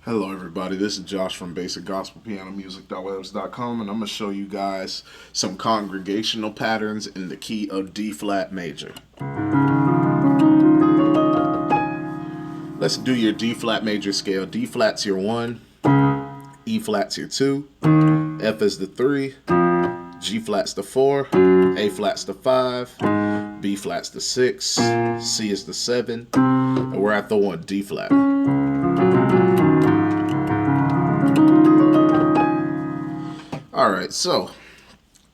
Hello, everybody. This is Josh from BasicGospelPianoMusic.webs.com, and I'm going to show you guys some congregational patterns in the key of D flat major. Let's do your D flat major scale. D flat's your 1, E flat's your 2, F is the 3, G flat's the 4, A flat's the 5, B flat's the 6, C is the 7, and we're at the 1, D flat. Alright, so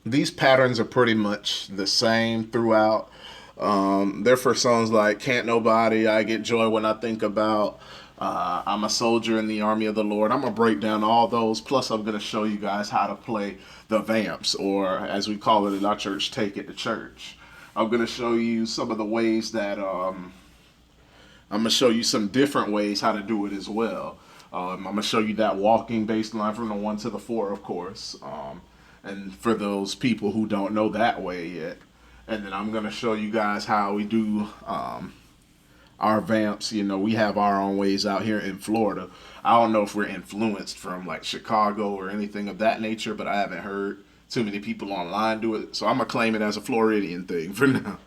these patterns are pretty much the same throughout. They're for songs like Can't Nobody, I Get Joy When I Think About, I'm a Soldier in the Army of the Lord. I'm going to break down all those, plus I'm going to show you guys how to play the vamps, or as we call it in our church, Take It to Church. I'm going to show you some of the ways that, I'm going to show you some different ways how to do it as well. I'm going to show you that walking bass line from the 1 to the 4, of course. And for those people who don't know that way yet. And then I'm going to show you guys how we do our vamps. You know, we have our own ways out here in Florida. I don't know if we're influenced from like Chicago or anything of that nature, but I haven't heard too many people online do it. So I'm going to claim it as a Floridian thing for now.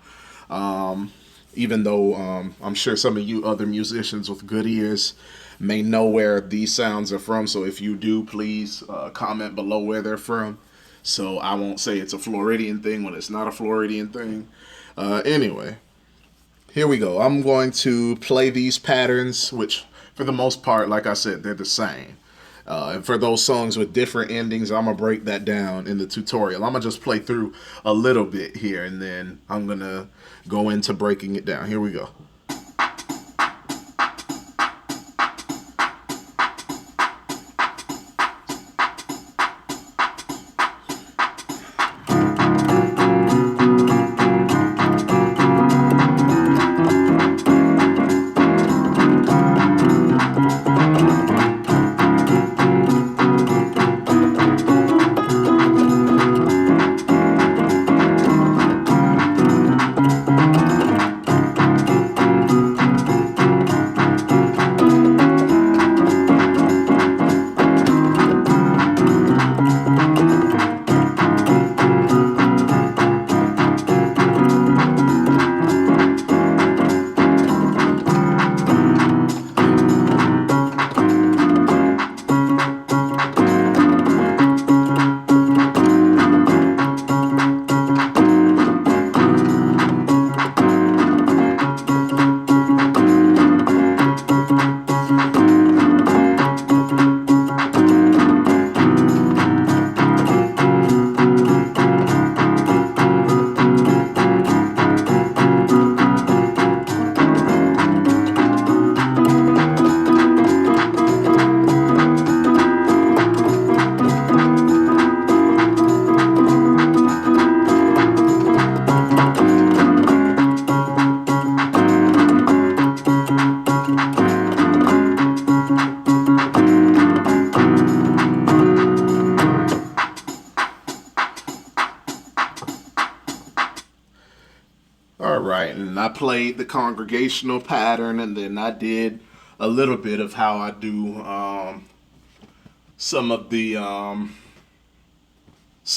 Even though I'm sure some of you other musicians with good ears may know where these sounds are from. So if you do, please comment below where they're from. So I won't say it's a Floridian thing when it's not a Floridian thing. Anyway, here we go. I'm going to play these patterns, which for the most part, like I said, they're the same. And for those songs with different endings, I'm going to break that down in the tutorial. I'm going to just play through a little bit here, and then I'm going to go into breaking it down. Here we go. All right, and I played the congregational pattern, and then I did a little bit of how I do some of the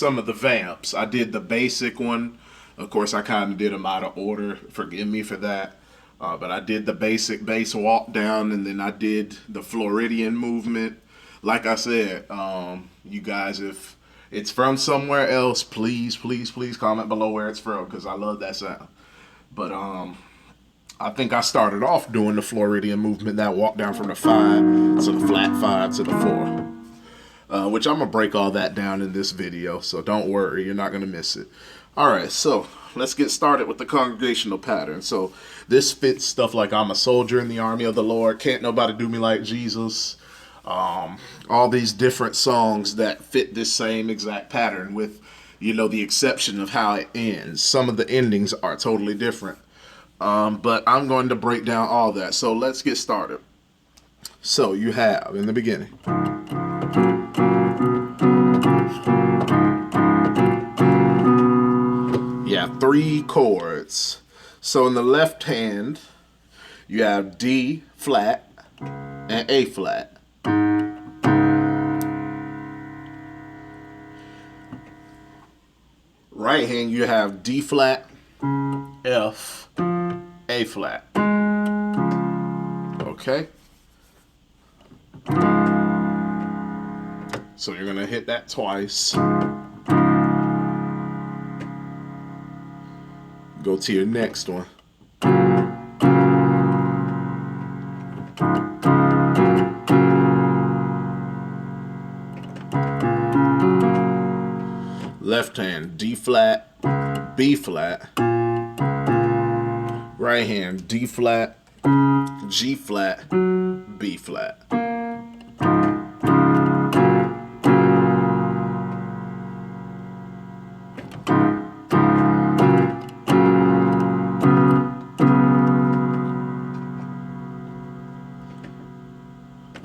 vamps. I did the basic one. Of course, I kind of did them out of order. Forgive me for that. But I did the basic bass walk down, and then I did the Floridian movement. Like I said, you guys, if it's from somewhere else, please, please, please comment below where it's from, because I love that sound. But I think I started off doing the Floridian movement, that walk down from the 5 to the flat 5 to the 4. Which I'm going to break all that down in this video, so don't worry, you're not going to miss it. Alright, so let's get started with the congregational pattern. So this fits stuff like I'm a soldier in the army of the Lord, Can't Nobody Do Me Like Jesus, all these different songs that fit this same exact pattern with, you know, the exception of how it ends. Some of the endings are totally different. But I'm going to break down all that. So let's get started. So you have, in the beginning, you have 3 chords. So in the left hand, you have D flat and A flat. Right hand you have D flat, F, A flat. Okay? So you're gonna hit that twice. Go to your next one. Left hand D flat, B flat. Right hand D flat, G flat, B flat.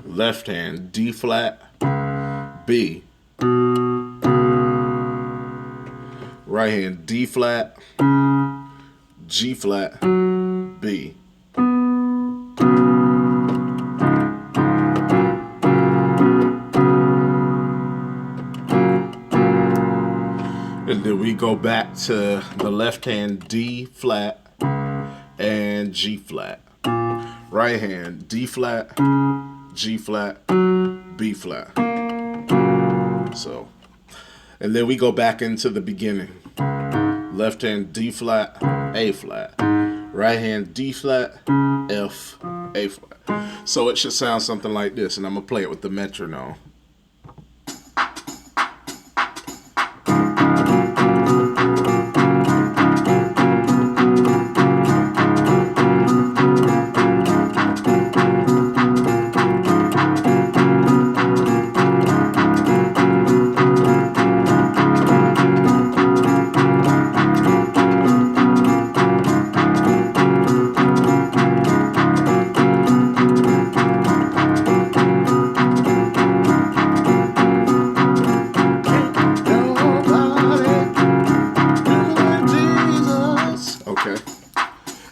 Left hand D flat, B. Right hand D flat, G flat, B. And then we go back to the left hand D flat and G flat. Right hand D flat, G flat, B flat. So, and then we go back into the beginning. Left hand D flat, A flat. Right hand D flat, F, A flat. So it should sound something like this, and I'm gonna play it with the metronome.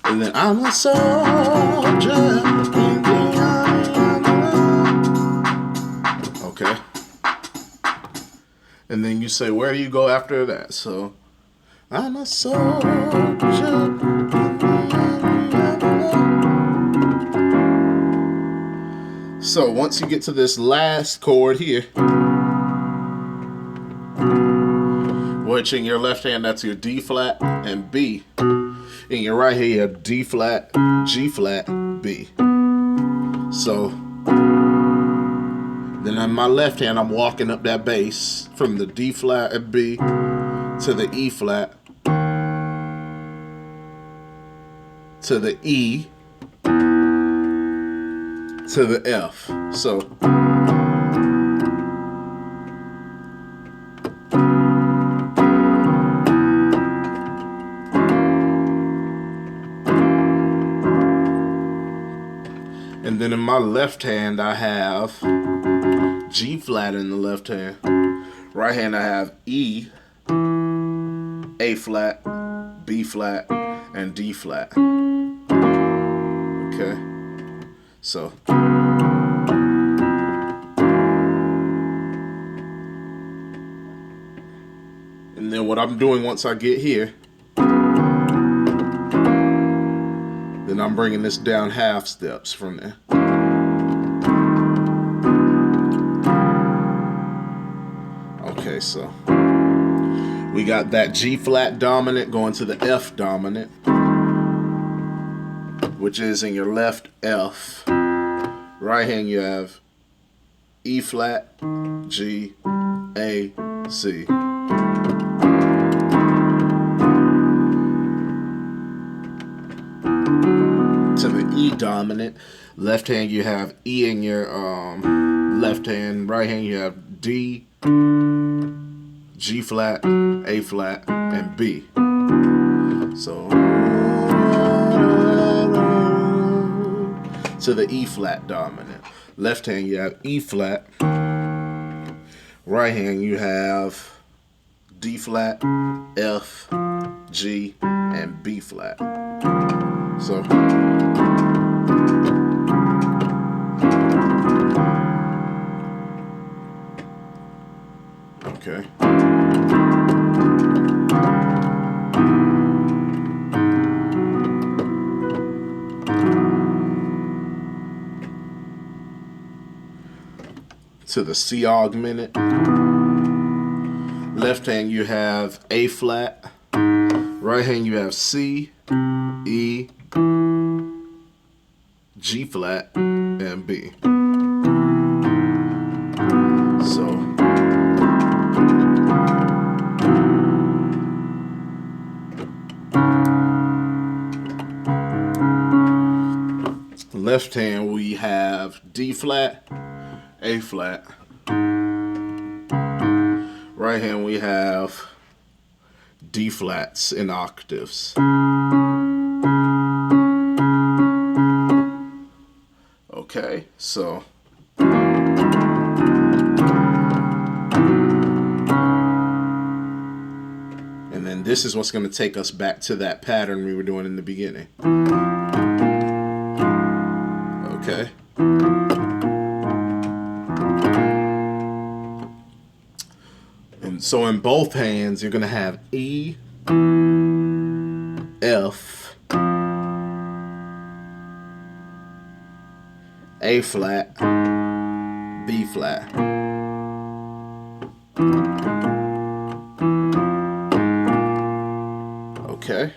And then I'm a soldier in the army. Okay. And then you say, where do you go after that? So, I'm a soldier in the army. So once you get to this last chord here, which in your left hand, that's your D flat and B. In your right hand, you have D flat, G flat, B. So then on my left hand, I'm walking up that bass from the D flat and B to the E flat to the E to the F. So and then in my left hand, I have G flat in the left hand. Right hand, I have E, A flat, B flat, and D flat. Okay. So. And then what I'm doing once I get here, then I'm bringing this down half steps from there. Okay, so we got that G flat dominant going to the F dominant, which is in your left F. Right hand you have E flat, G, A, C. To the E dominant. Left hand you have E in your left hand. Right hand you have D, G flat, A flat, and B. So to the E flat dominant. Left hand you have E flat. Right hand you have D flat, F, G, and B flat. So okay. to the C augmented. Left hand you have A flat. Right hand you have C, E, G flat, and B. So left hand we have D flat, A flat. Right hand we have D flats in octaves. Okay, so and then this is what's going to take us back to that pattern we were doing in the beginning. Okay. And so in both hands, you're going to have E, F, A flat, B flat. Okay.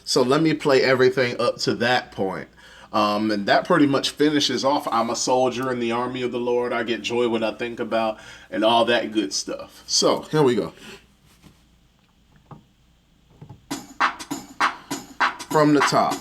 So let me play everything up to that point. And that pretty much finishes off I'm a soldier in the army of the Lord. I get joy when I think about, and all that good stuff. So here we go. From the top.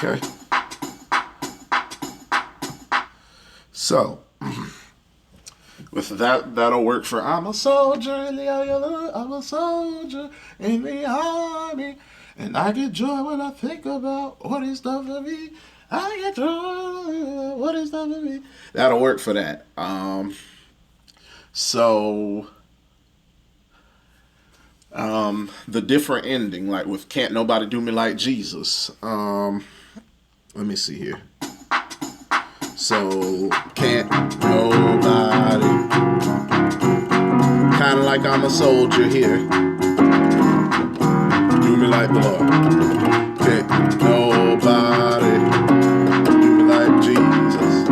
Okay. So, with that, that'll work for I'm a soldier in the army, I'm a soldier in the army, and I get joy when I think about what he's done for me. I get joy what he's done for me. That'll work for that. So, the different ending, like with Can't Nobody Do Me Like Jesus. Let me see here. So, can't nobody, kind of like I'm a soldier here, do me like the Lord. Can't nobody do me like Jesus.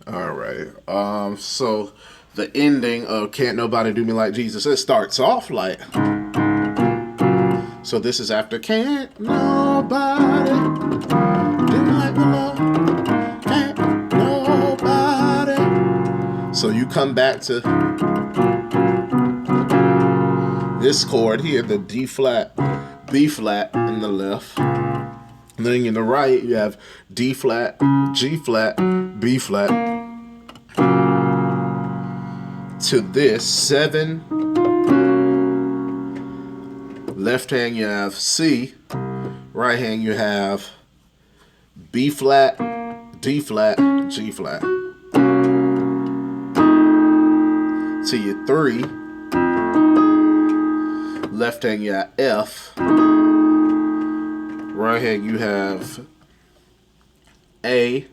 All right. So the ending of Can't Nobody Do Me Like Jesus, it starts off like, so this is after Can't Nobody Do Me Like the Lord. Can't nobody. So you come back to this chord here, the D flat, B flat in the left. And then in the right, you have D flat, G flat, B flat. To this 7. Left hand you have C. Right hand you have B flat, D flat, G flat. To your 3. Left hand you have F. Right hand you have A,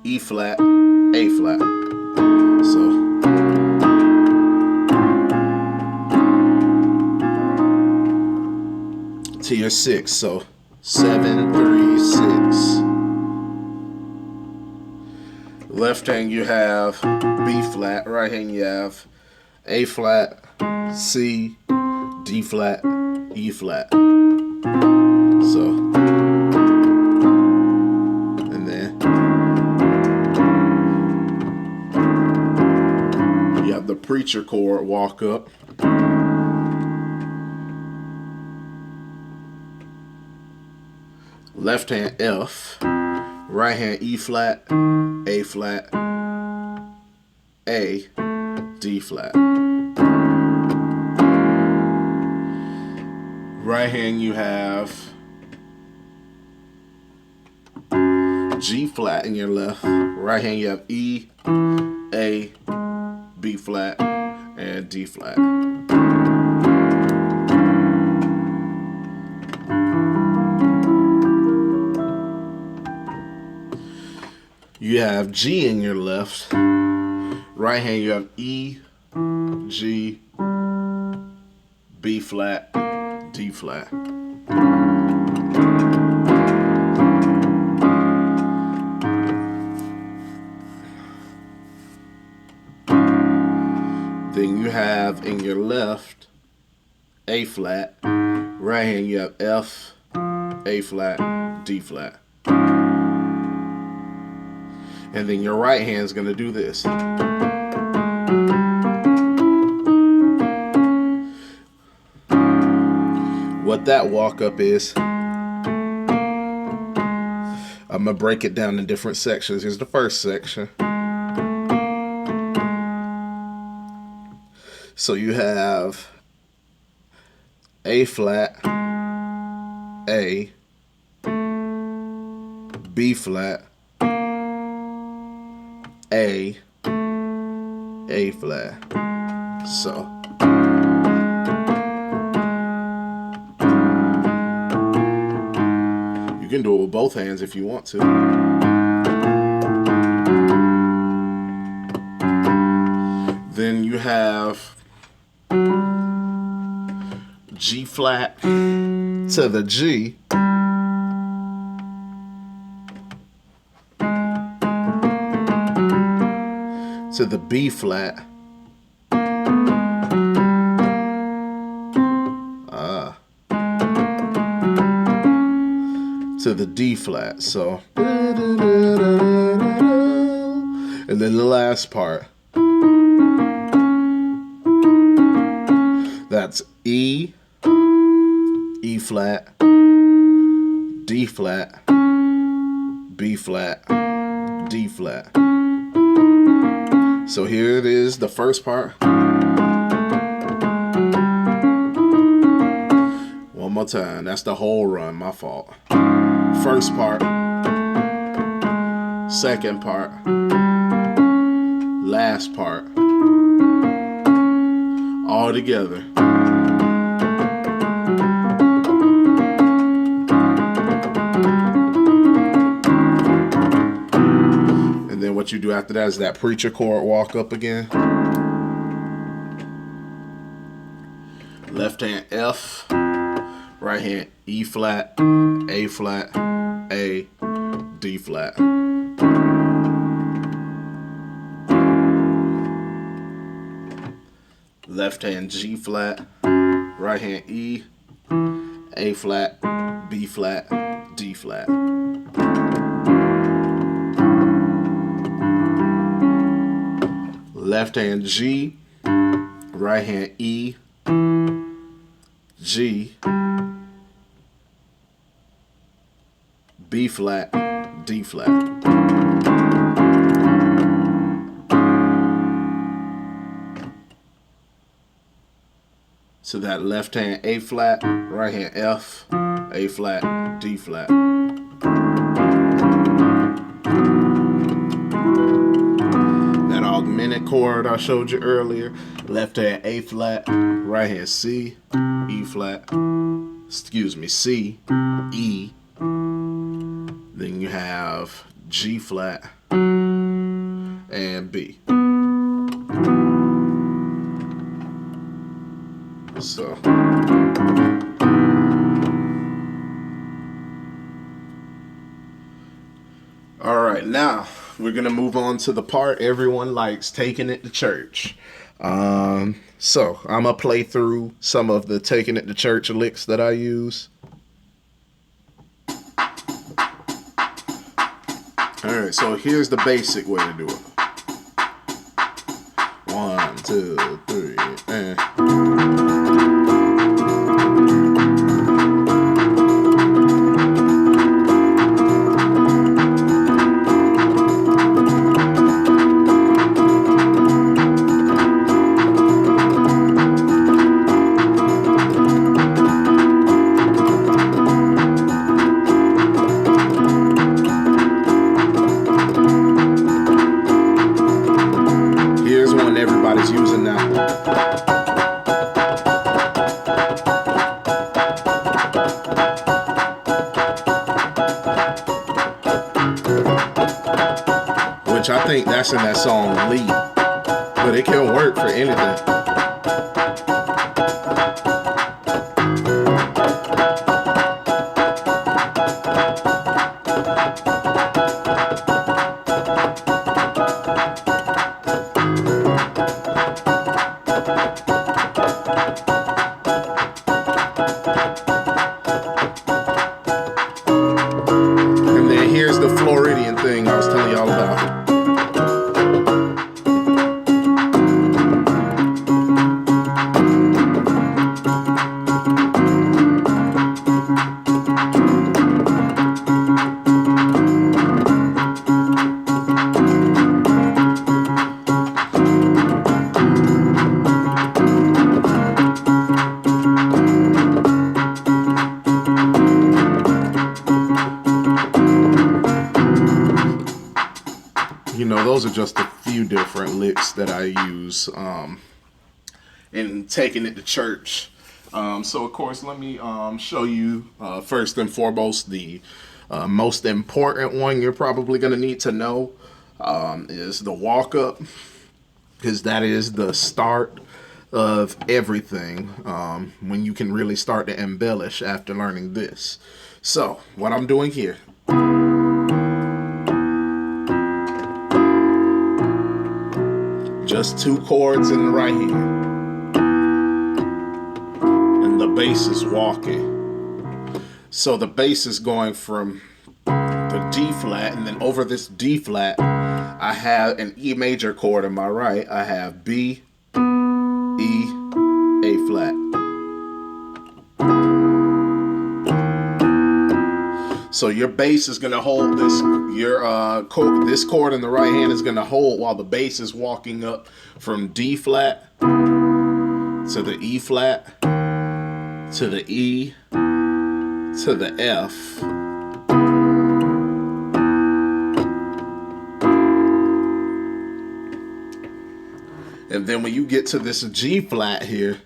E flat, A flat. So to your 6. So 7, 3, 6. Left hand you have B flat. Right hand you have A flat, C, D flat, E flat. So, and then you have the preacher chord, walk up. Left hand F, Right hand E flat, A flat, A, D flat. Right hand you have G flat in your left. Right hand you have E, A, B flat, and D flat. You have G in your left. Right hand you have E, G, B flat, D flat. Then you have in your left A flat. Right hand you have F, A flat, D flat. And then your right hand is going to do this. What that walk up is, I'm going to break it down in different sections. Here's the first section. So you have A flat, A, B flat, A flat. So you can do it with both hands if you want to. Then you have G flat to the G. To the B flat. To the D flat. So, and then the last part. That's E, E flat, D flat, B flat, D flat. So here it is, the first part. One more time. That's the whole run, my fault. First part, second part, last part, all together. And then what you do after that is that preacher chord walk up again. Left hand F, right hand E flat, A flat, A, D flat. Left hand G flat, right hand E, A flat, B flat, D flat. Left hand G, right hand E, G, B flat, D flat. So that left hand A flat, right hand F, A flat, D flat. That augmented chord I showed you earlier, left hand A flat, right hand C, E flat, C, E. Then you have G flat and B. So all right, now we're gonna move on to the part everyone likes, taking it to church. So I'm gonna play through some of the taking it to church licks that I use. All right, so here's the basic way to do it. 1, 2, 3, and. Which I think that's in that song Lead, but it can work for anything. And then here's the Floridian thing I was telling y'all about. You know, those are just a few different licks that I use in taking it to church. So, of course, let me show you first and foremost the most important one you're probably going to need to know is the walk up, because that is the start of everything when you can really start to embellish after learning this. So, what I'm doing here. Just 2 chords in the right hand. And the bass is walking. So the bass is going from the D flat, and then over this D flat, I have an E major chord on my right. I have B, E, A flat. So your bass is gonna hold this. This chord in the right hand is gonna hold while the bass is walking up from D flat to the E flat to the E to the F. And then when you get to this G flat here,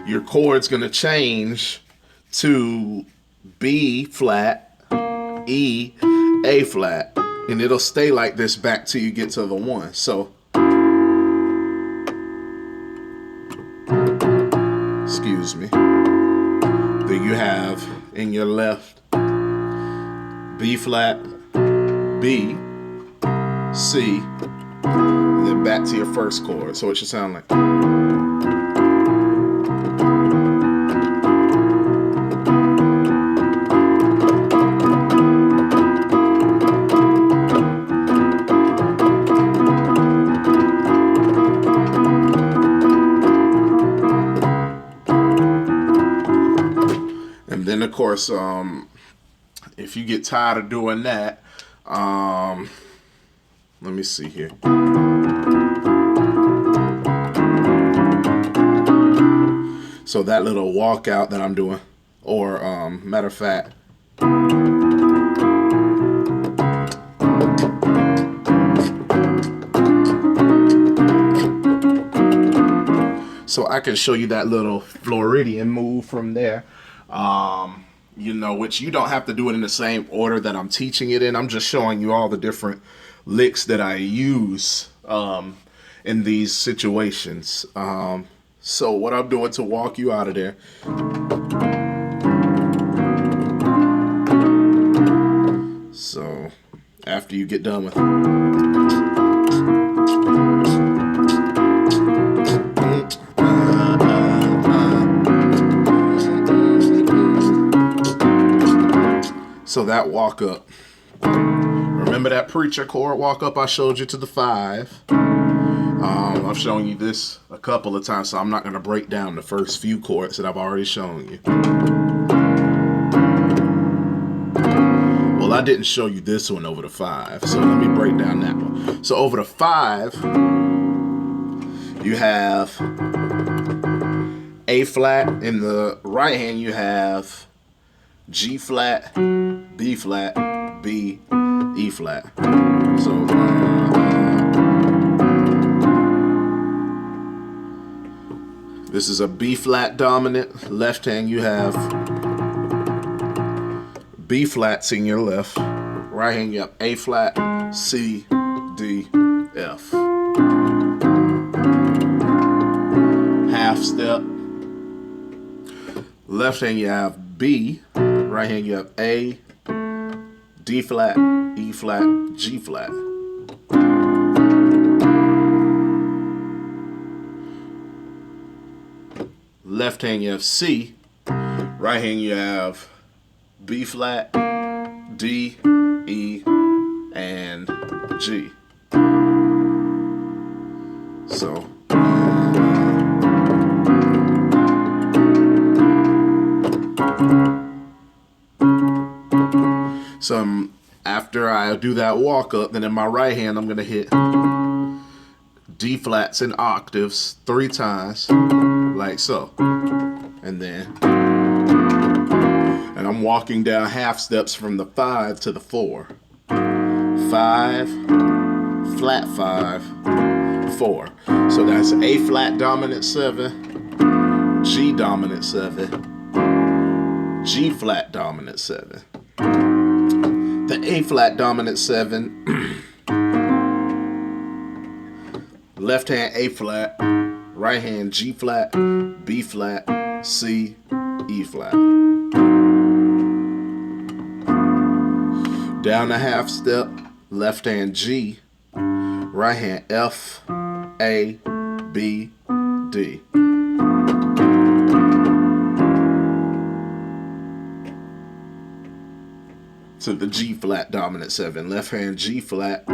your chord's gonna change to B flat, E, A flat, and it'll stay like this back till you get to the 1. So, excuse me. Then you have in your left B flat, B, C, and then back to your first chord. So it should sound like. And then, of course, if you get tired of doing that, let me see here. So that little walkout that I'm doing, or matter of fact, so I can show you that little Floridian move from there. You know, which you don't have to do it in the same order that I'm teaching it in. I'm just showing you all the different licks that I use in these situations. So what I'm doing to walk you out of there. So after you get done with so that walk up. Remember that preacher chord walk up I showed you to the 5? I've shown you this a couple of times, so I'm not going to break down the first few chords that I've already shown you. Well, I didn't show you this one over the 5, so let me break down that one. So over the 5, you have A flat. In the right hand, you have G flat, B flat, B, E flat. So This is a B flat dominant. Left hand, you have B flats in your left. Right hand, you have A flat, C, D, F. Half step. Left hand, you have B. Right hand, you have A, D flat, E flat, G flat. Left hand, you have C. Right hand, you have B flat, D, E, and G. So after I do that walk up, then in my right hand, I'm going to hit D flats in octaves 3 times, like so. And I'm walking down half steps from the 5 to the 4. 5, flat 5, 4. So that's A flat dominant 7, G dominant 7, G flat dominant 7. The A flat dominant 7, left hand A flat, right hand G flat, B flat, C, E flat. Down a half step, left hand G, right hand F, A, B, D. To the G flat dominant 7. Left hand G flat,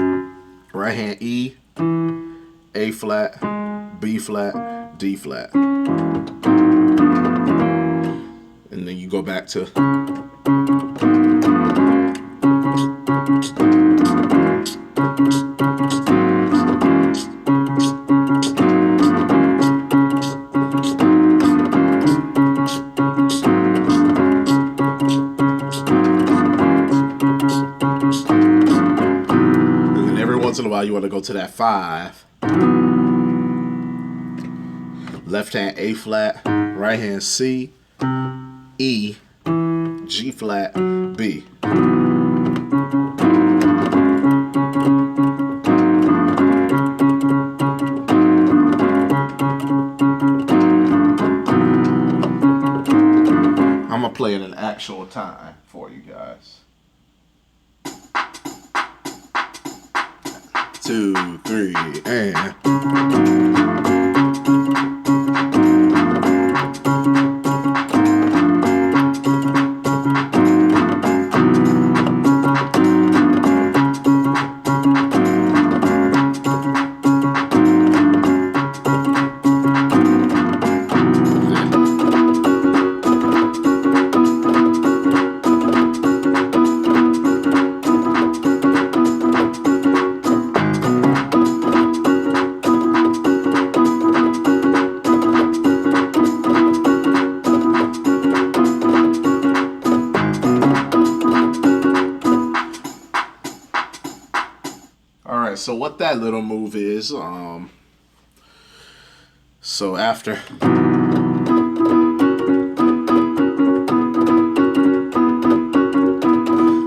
right hand E, A flat, B flat, D flat. And then you go back to once in a while you want to go to that 5. Left hand A flat, right hand C, E, G flat, B. I'm gonna play it in actual time for you guys. 2, 3, and so what that little move is, so after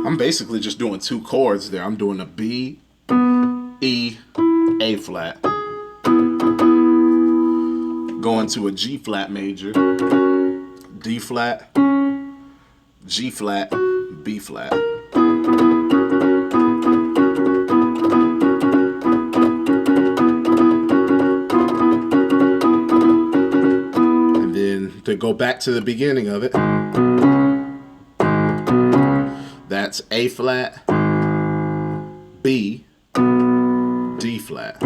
I'm basically just doing 2 chords there. I'm doing a B, E, A flat, going to a G flat major, D flat, G flat, B flat. To go back to the beginning of it, that's A flat, B, D flat.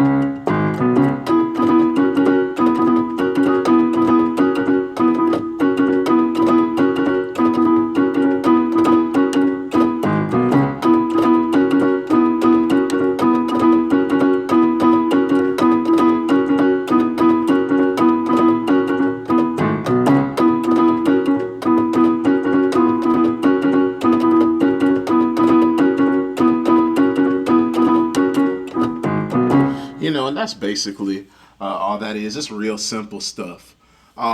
You know, and that's basically all that is. It's real simple stuff.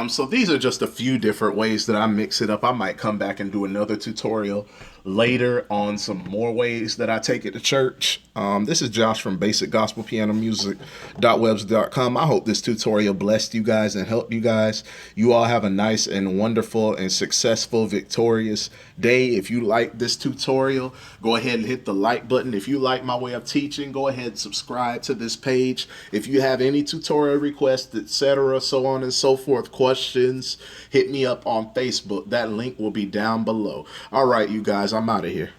So these are just a few different ways that I mix it up. I might come back and do another tutorial later on some more ways that I take it to church. This is Josh from basicgospelpianomusic.webs.com. I hope this tutorial blessed you guys and helped you guys. You all have a nice and wonderful and successful, victorious day. If you like this tutorial, go ahead and hit the like button. If you like my way of teaching, go ahead and subscribe to this page. If you have any tutorial requests, etc., so on and so forth, questions, hit me up on Facebook. That link will be down below. All right, you guys, I'm out of here.